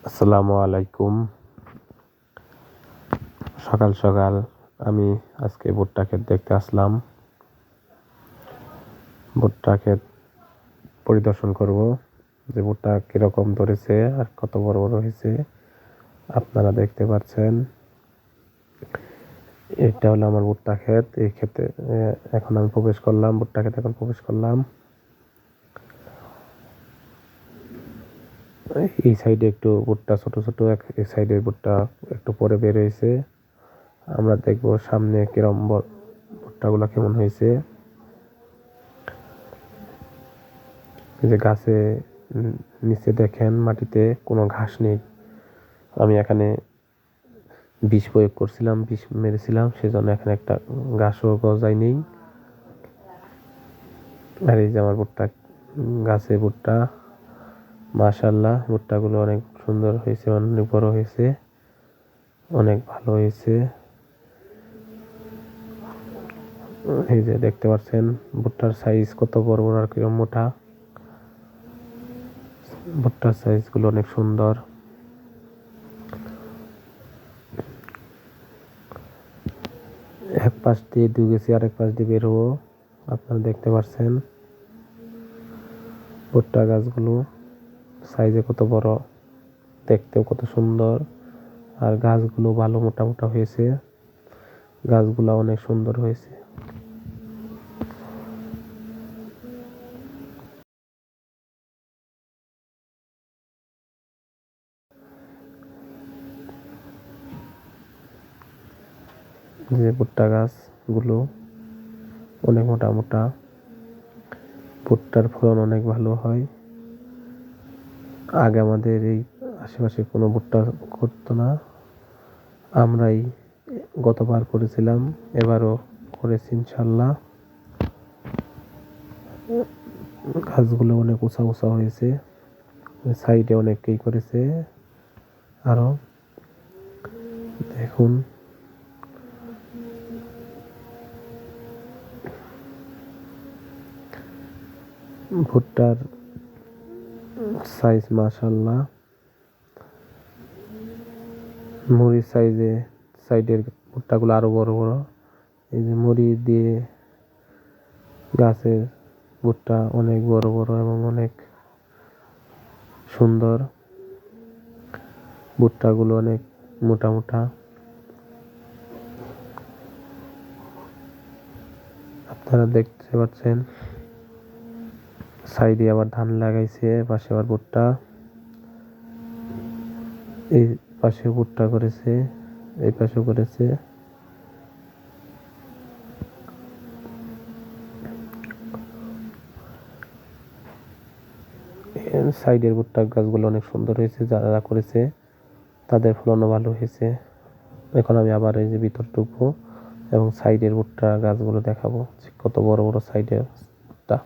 আসসালামু আলাইকুম। সকাল সকাল আমি আজকে ভুট্টা ক্ষেত দেখতে আসলাম। ভুট্টা ক্ষেত পরিদর্শন করব যে ভুট্টা কিরকম ধরেছে আর কত বড় বড় হয়েছে আপনারা দেখতে পাচ্ছেন। এটা হলো আমার ভুট্টা ক্ষেত। এই ক্ষেতে এখন আমি প্রবেশ করলাম, ভুট্টা ক্ষেতে এখন প্রবেশ করলাম। এই সাইডে একটু ভুট্টা ছোট ছোট, এই সাইডের ভুট্টা একটু পরে বের হয়েছে। আমরা দেখবো সামনে কিরম ভুট্টাগুলো কেমন হয়েছে। যে গাছে নিচে দেখেন মাটিতে কোনো ঘাস নেই। আমি এখানে বিষ প্রয়োগ করছিলাম, বিষ মেরেছিলাম, সেজন্য এখানে একটা ঘাসও গজায় নেই। আর এই যে আমার ভুট্টা গাছে ভুট্টা, মাশাআল্লাহ ভুট্টাগুলো অনেক সুন্দর হয়েছে, অনেক বড় হয়েছে, অনেক ভালো হয়েছে। এই যে দেখতে পাচ্ছেন ভুট্টার সাইজ কত বড় বড় আর কিরম মোটা। ভুট্টার সাইজ গুলো অনেক সুন্দর। এক পাশ দিয়ে ঢুকেছি, আরেক পাশ দিয়ে বের হবো। আপনারা দেখতে পাচ্ছেন ভুট্টা গাছগুলো সাইজে কত বড়, দেখতেও কত সুন্দর। আর গাছগুলো ভালো মোটা মোটা হয়েছে, গাছগুলো অনেক সুন্দর হয়েছে। যে ভুট্টা গাছগুলো অনেক মোটা মোটা, ভুট্টার ফলন অনেক ভালো হয়। আগে আমাদের এই আশেপাশে কোনো ভুট্টা করতো না, আমরাই গতবার করেছিলাম, এবারও করেছি ইনশাল্লাহ। গাছগুলো অনেক উঁচা উঁচা হয়েছে, সাইডে অনেকেই করেছে। আরো দেখুন ভুট্টার সাইজ মাশাআল্লাহ। মুড়ি সাইজে, সাইডের ভুট্টাগুলো আরো বড় বড়। এই যে মুড়ি দিয়ে গাছের ভুট্টা অনেক বড় বড় এবং অনেক সুন্দর। ভুট্টাগুলো অনেক মোটা মোটা। আপনারা দেখতে পাচ্ছেন সাইডে আবার ধান লাগাইছে, পাশে আবার ভুট্টা, এই পাশে ভুট্টা করেছে, এই পাশেও করেছে। সাইডের ভুট্টা গাছগুলো অনেক সুন্দর হয়েছে, যারা করেছে তাদের ফলনও ভালো হয়েছে। এখন আমি আবার এই যে ভিতর ঢুকবো এবং সাইডের ভুট্টা গাছগুলো দেখাবো কত বড় বড় সাইডের ভুট্টা।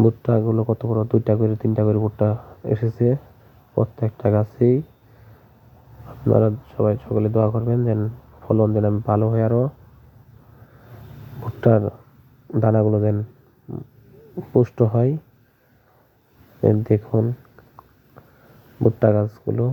ভুট্টাগুলো কত বড়, 2টা করে 3টা করে ভুট্টা এসেছে প্রত্যেকটা গাছেই। আপনারা সবাই সকলে দোয়া করবেন যেন ফলন যেন ভালো হয়, আরো ভুট্টার দানাগুলো যেন পুষ্ট হয়। দেখুন ভুট্টা গাছগুলো